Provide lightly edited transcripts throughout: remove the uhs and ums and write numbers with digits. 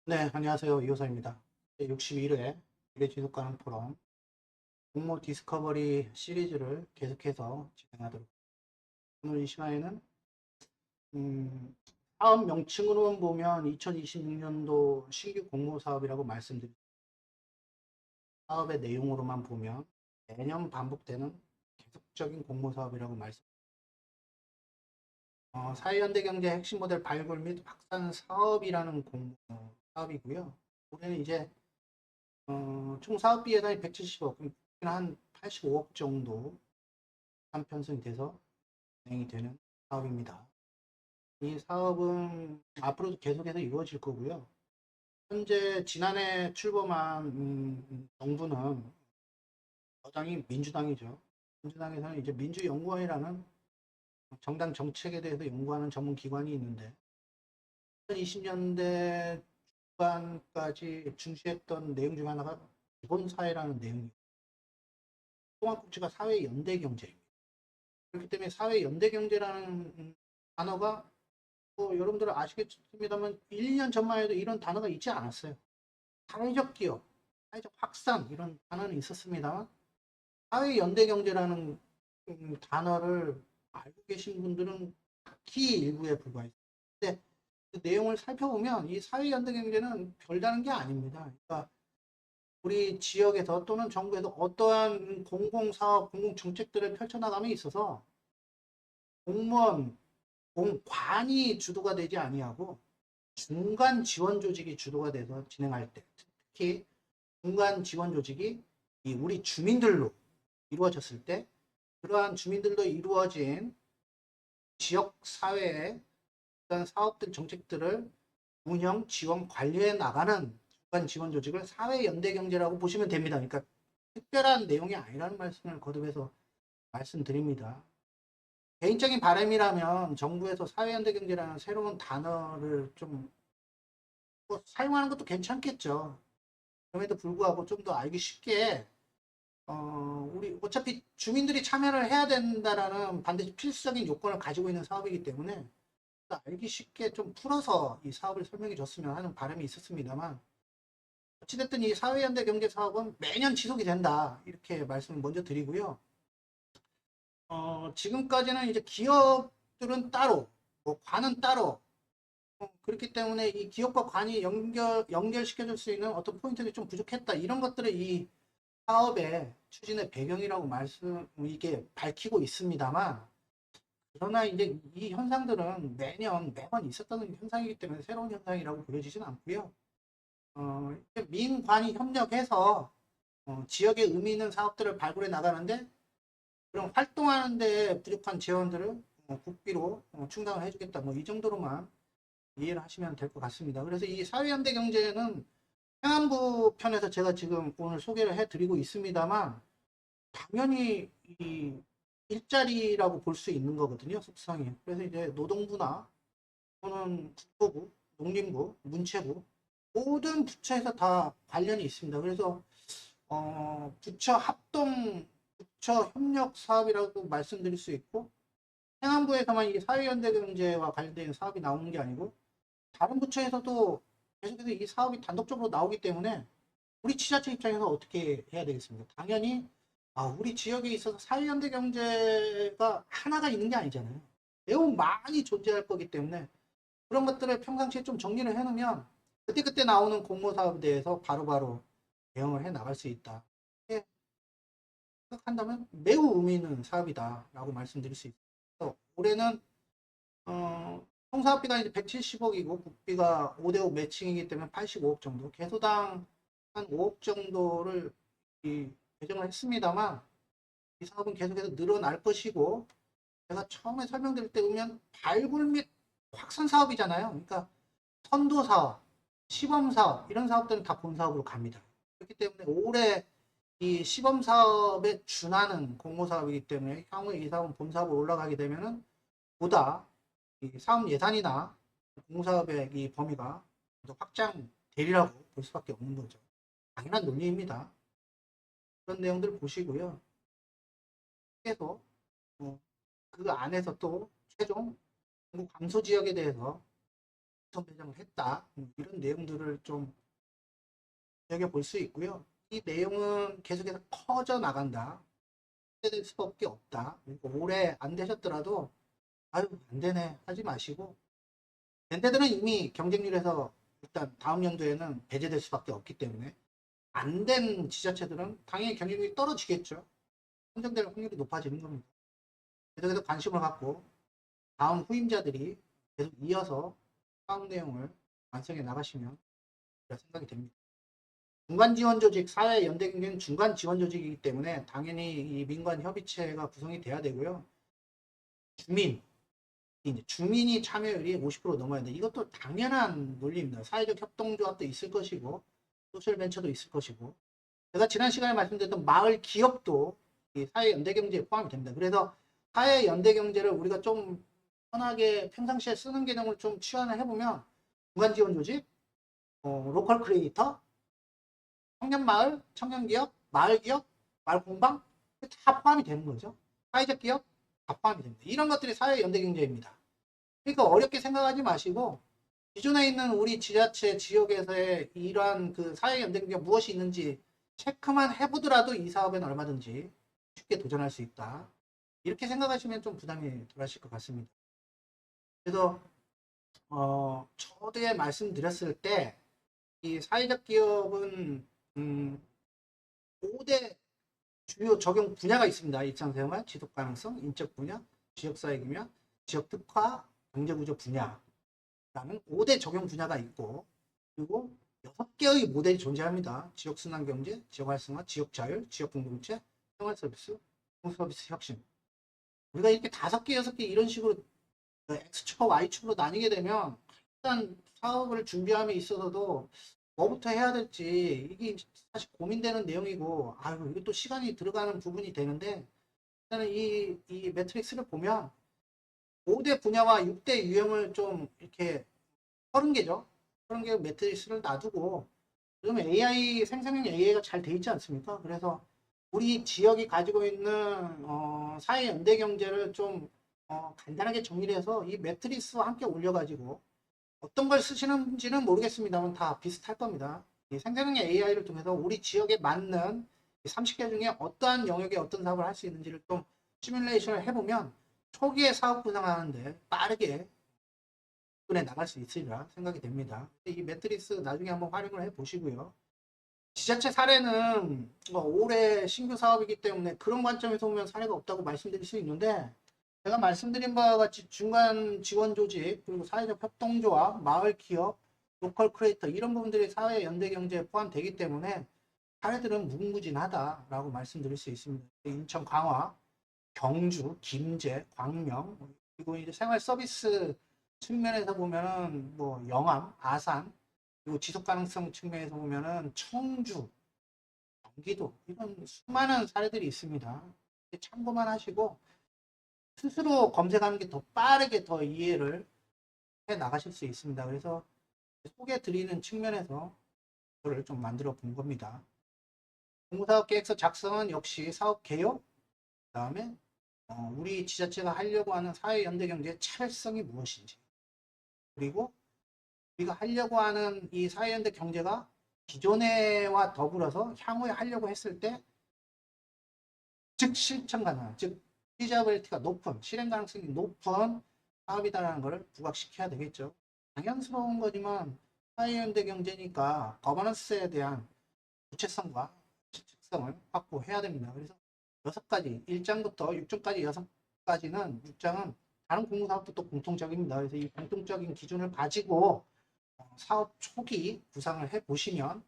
네, 안녕하세요. 이호사입니다. 61회 미래 지속 가능 포럼 공모 디스커버리 시리즈를 계속해서 진행하도록. 오늘 이 시간에는 사업 명칭으로만 보면 2026년도 신규 공모 사업이라고 말씀드립니다. 사업의 내용으로만 보면 매년 반복되는 계속적인 공모 사업이라고 말씀드립니다. 사회현대경제 핵심 모델 발굴 및 확산 사업이라는 공모 사업이고요. 올해는 이제 총 사업비 예산이 170억, 한 85억 정도 편성이 돼서 진행이 되는 사업입니다. 이 사업은 앞으로도 계속해서 이루어질 거고요. 현재 지난해 출범한 정부는 여당이 민주당이죠. 민주당에서는 이제 민주연구원이라는 정당 정책에 대해서 연구하는 전문 기관이 있는데 2020년대 중반까지 중시했던 내용 중 하나가 기본사회라는 내용이에요. 통합국지가 사회연대경제입니다. 그렇기 때문에 사회연대경제라는 단어가 여러분들은 아시겠습니다만 1년 전만 해도 이런 단어가 있지 않았어요. 사회적 기업, 사회적 확산 이런 단어는 있었습니다. 사회연대경제라는 단어를 알고 계신 분들은 극히 일부에 불과해요. 근데 그 내용을 살펴보면 이 사회연대경제는 별다른 게 아닙니다. 그러니까 우리 지역에서 또는 정부에서 어떠한 공공사업, 공공정책들을 펼쳐나감에 있어서 공무원, 공관이 주도가 되지 아니하고 중간 지원 조직이 주도가 돼서 진행할 때, 특히 중간 지원 조직이 우리 주민들로 이루어졌을 때, 그러한 주민들로 이루어진 지역 사회의 어떤 사업들, 정책들을 운영, 지원, 관리해 나가는 중간 지원 조직을 사회연대경제라고 보시면 됩니다. 그러니까 특별한 내용이 아니라는 말씀을 거듭해서 말씀드립니다. 개인적인 바람이라면 정부에서 사회연대경제라는 새로운 단어를 좀 사용하는 것도 괜찮겠죠. 그럼에도 불구하고 좀 더 알기 쉽게 우리 어차피 주민들이 참여를 해야 된다라는 반드시 필수적인 요건을 가지고 있는 사업이기 때문에 알기 쉽게 좀 풀어서 이 사업을 설명해 줬으면 하는 바람이 있었습니다만 어찌됐든 이 사회연대 경제 사업은 매년 지속이 된다 이렇게 말씀을 먼저 드리고요. 지금까지는 이제 기업들은 따로, 뭐 관은 따로 그렇기 때문에 이 기업과 관이 연결시켜줄 수 있는 어떤 포인트들이 좀 부족했다. 이런 것들을 이 사업의 추진의 배경이라고 이게 밝히고 있습니다만, 그러나 이제 이 현상들은 매번 있었던 현상이기 때문에 새로운 현상이라고 보여지진 않고요. 민관이 협력해서 지역에 의미 있는 사업들을 발굴해 나가는데 그런 활동하는 데 부족한 재원들을 국비로 충당을 해주겠다. 뭐 이 정도로만 이해를 하시면 될 것 같습니다. 그래서 이 사회연대 경제는 행안부 편에서 제가 지금 오늘 소개를 해드리고 있습니다만 당연히 이 일자리라고 볼 수 있는 거거든요. 속성이. 그래서 이제 노동부나 또는 국토부, 농림부, 문체부 모든 부처에서 다 관련이 있습니다. 그래서 부처 합동 부처 협력 사업이라고 말씀드릴 수 있고 행안부에서만 이 사회연대 경제와 관련된 사업이 나오는 게 아니고 다른 부처에서도 계속해서 이 사업이 단독적으로 나오기 때문에 우리 지자체 입장에서 어떻게 해야 되겠습니까? 당연히 우리 지역에 있어서 사회연대 경제가 하나가 있는 게 아니잖아요. 매우 많이 존재할 거기 때문에 그런 것들을 평상시에 좀 정리를 해놓으면 그때그때 나오는 공모사업에 대해서 바로바로 대응을 해 나갈 수 있다. 이렇게 생각한다면 매우 의미 있는 사업이다라고 말씀드릴 수 있어요. 올해는 총 사업비가 이제 170억이고 국비가 5대5 매칭이기 때문에 85억 정도, 개소당 한 5억 정도를 배정을 했습니다만 이 사업은 계속해서 늘어날 것이고 제가 처음에 설명드릴 때 보면 발굴 및 확산 사업이잖아요. 그러니까 선도 사업, 시범 사업 이런 사업들은 다 본 사업으로 갑니다. 그렇기 때문에 올해 이 시범 사업에 준하는 공모 사업이기 때문에 향후에 이 사업은 본 사업으로 올라가게 되면은 보다 이 사업 예산이나 공사업의 이 범위가 확장되리라고 볼 수밖에 없는 거죠. 당연한 논리입니다. 그런 내용들을 보시고요. 계속 그 안에서 또 최종 감소 지역에 대해서 어떤 배정을 했다. 이런 내용들을 좀 여겨볼 수 있고요. 이 내용은 계속해서 커져 나간다. 될 수밖에 없다. 그러니까 올해 안 되셨더라도 아유 안 되네 하지 마시고 렌트들은 이미 경쟁률에서 일단 다음 연도에는 배제될 수밖에 없기 때문에 안 된 지자체들은 당연히 경쟁률이 떨어지겠죠. 선정될 확률이 높아지는 겁니다. 계속해서 관심을 갖고 다음 후임자들이 계속 이어서 사업 내용을 완성해 나가시면 생각이 됩니다. 중간 지원 조직, 사회 연대 경쟁은 중간 지원 조직이기 때문에 당연히 이 민관 협의체가 구성이 돼야 되고요. 주민이 참여율이 50% 넘어야 돼. 이것도 당연한 논리입니다. 사회적 협동조합도 있을 것이고, 소셜벤처도 있을 것이고, 제가 지난 시간에 말씀드렸던 마을 기업도 이 사회 연대 경제에 포함이 됩니다. 그래서 사회 연대 경제를 우리가 좀 편하게 평상시에 쓰는 개념을 좀 치환을 해보면 중간 지원 조직, 로컬 크리에이터, 청년 마을, 청년 기업, 마을 기업, 마을 공방 다 포함이 되는 거죠. 사회적 기업 다 포함이 됩니다. 이런 것들이 사회 연대 경제입니다. 그러니까 어렵게 생각하지 마시고 기존에 있는 우리 지자체 지역에서의 이러한 그 사회 연대 경제가 무엇이 있는지 체크만 해보더라도 이 사업에는 얼마든지 쉽게 도전할 수 있다. 이렇게 생각하시면 좀 부담이 덜하실 것 같습니다. 그래서 저도에 말씀드렸을 때 이 사회적 기업은 5대 주요 적용 분야가 있습니다. 일상생활, 지속 가능성, 인적 분야, 지역사회 기면, 지역 특화, 경제구조 분야라는 5대 적용 분야가 있고 그리고 6개의 모델이 존재합니다. 지역 순환 경제, 지역 활성화, 지역 자율, 지역 공동체, 생활 서비스, 공서비스 혁신. 우리가 이렇게 5개, 6개 이런 식으로 X축과 Y축으로 나뉘게 되면 일단 사업을 준비함에 있어서도 뭐부터 해야 될지 이게 사실 고민되는 내용이고 아유 이게 또 시간이 들어가는 부분이 되는데 일단은 이 매트릭스를 보면 5대 분야와 6대 유형을 좀 이렇게 30개죠. 30개 매트릭스를 놔두고 요즘 AI 생성형 AI가 잘 돼 있지 않습니까? 그래서 우리 지역이 가지고 있는 사회 연대 경제를 좀 간단하게 정리를 해서 이 매트릭스와 함께 올려가지고 어떤 걸 쓰시는지는 모르겠습니다만 다 비슷할 겁니다. 이 생성형 AI를 통해서 우리 지역에 맞는 30개 중에 어떠한 영역에 어떤 사업을 할 수 있는지를 좀 시뮬레이션을 해보면 초기에 사업 구상하는데 빠르게 접근해 나갈 수 있으리라 생각이 됩니다. 이 매트릭스 나중에 한번 활용을 해 보시고요. 지자체 사례는 올해 신규 사업이기 때문에 그런 관점에서 보면 사례가 없다고 말씀드릴 수 있는데 제가 말씀드린 바와 같이 중간 지원 조직 그리고 사회적 협동조합, 마을 기업, 로컬 크리에이터 이런 부분들이 사회 연대 경제에 포함되기 때문에 사례들은 무궁무진하다라고 말씀드릴 수 있습니다. 인천 강화, 경주, 김제, 광명 그리고 이제 생활 서비스 측면에서 보면은 뭐 영암, 아산 그리고 지속 가능성 측면에서 보면은 청주, 경기도 이런 수많은 사례들이 있습니다. 참고만 하시고 스스로 검색하는 게 더 빠르게 더 이해를 해 나가실 수 있습니다. 그래서 소개 드리는 측면에서 그걸 좀 만들어 본 겁니다. 공사업 계획서 작성은 역시 사업 개요, 그 다음에 우리 지자체가 하려고 하는 사회 연대 경제의 차별성이 무엇인지, 그리고 우리가 하려고 하는 이 사회 연대 경제가 기존에와 더불어서 향후에 하려고 했을 때, 즉 실천 가능, 즉 피자빌리티가 높은, 실행 가능성이 높은 사업이다라는 것을 부각시켜야 되겠죠. 당연스러운 거지만 사회 연대 경제니까 거버넌스에 대한 구체성과 실질성을 확보해야 됩니다. 그래서 6가지, 1장부터 6장까지 6가지는 6장은 다른 공무사업도 또 공통적입니다. 그래서 이 공통적인 기준을 가지고 사업 초기 구상을 해 보시면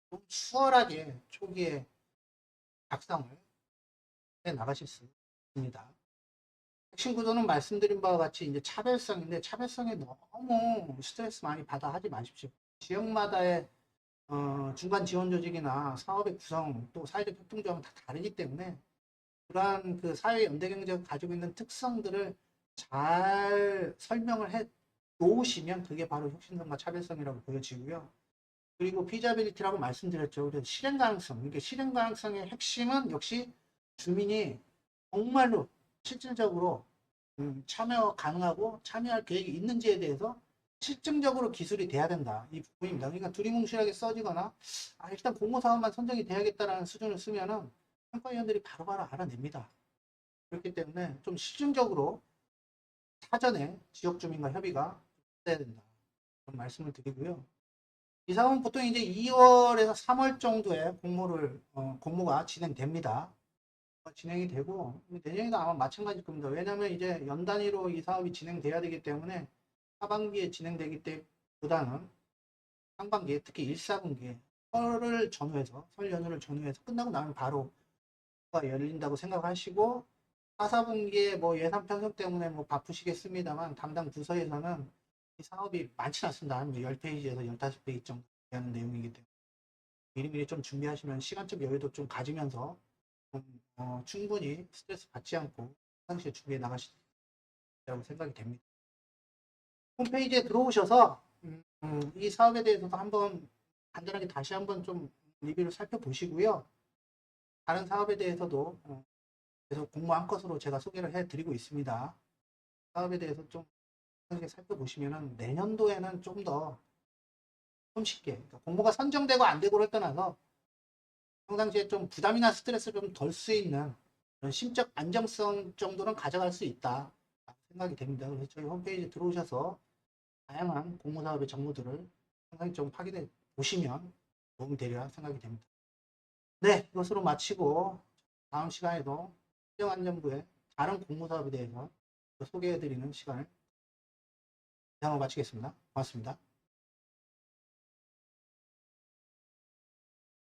좀 수월하게 초기에 작성을 해 나가실 수 있습니다. 핵심 구조는 말씀드린 바와 같이 이제 차별성인데 차별성에 너무 스트레스 많이 받아 하지 마십시오. 지역마다의 중간 지원 조직이나 사업의 구성 또 사회적 협동조합은 다 다르기 때문에 그러한 그 사회 연대 경제가 가지고 있는 특성들을 잘 설명을 해 놓으시면 그게 바로 혁신성과 차별성이라고 보여지고요. 그리고 피자빌리티라고 말씀드렸죠. 그래서 실행 가능성. 이게 실행 가능성의 핵심은 역시 주민이 정말로 실질적으로 참여 가능하고 참여할 계획이 있는지에 대해서 실증적으로 기술이 돼야 된다. 이 부분입니다. 그러니까 두리뭉실하게 써지거나 일단 공모사업만 선정이 돼야겠다라는 수준을 쓰면은 평가위원들이 바로바로 알아냅니다. 그렇기 때문에 좀 실증적으로 사전에 지역주민과 협의가 돼야 된다. 그런 말씀을 드리고요. 이 사업은 보통 이제 2월에서 3월 정도에 공모가 진행됩니다. 진행이 되고 내년에도 아마 마찬가지일 겁니다. 왜냐하면 이제 연 단위로 이 사업이 진행돼야 되기 때문에 하반기에 진행되기 때보다는 상반기에 특히 1, 4분기에 설 연휴를 전후해서 끝나고 나면 바로 열린다고 생각하시고 4, 4분기에 뭐 예산 편성 때문에 뭐 바쁘시겠습니다만 담당 부서에서는 이 사업이 많지 않습니다. 한 10페이지에서 15페이지 정도 되는 내용이기 때문에 미리미리 좀 준비하시면 시간적 여유도 좀 가지면서 충분히 스트레스 받지 않고 평상시에 준비해 나가시리라고 생각이 됩니다. 홈페이지에 들어오셔서 이 사업에 대해서도 한번 간단하게 다시 한번 좀 리뷰를 살펴보시고요. 다른 사업에 대해서도 계속 공모 한 컷으로 제가 소개를 해드리고 있습니다. 사업에 대해서 좀 살펴보시면 내년도에는 좀 더 손쉽게 그러니까 공모가 선정되고 안 되고를 떠나서 평상시에 좀 부담이나 스트레스를 좀 덜 수 있는 그런 심적 안정성 정도는 가져갈 수 있다 생각이 됩니다. 그래서 저희 홈페이지 들어오셔서 다양한 공모사업의 정보들을 상당히 좀 확인해 보시면 도움이 되리라 생각이 됩니다. 네, 이것으로 마치고 다음 시간에도 행정안전부의 다른 공모사업에 대해서 소개해 드리는 시간을 이상으로 마치겠습니다. 고맙습니다.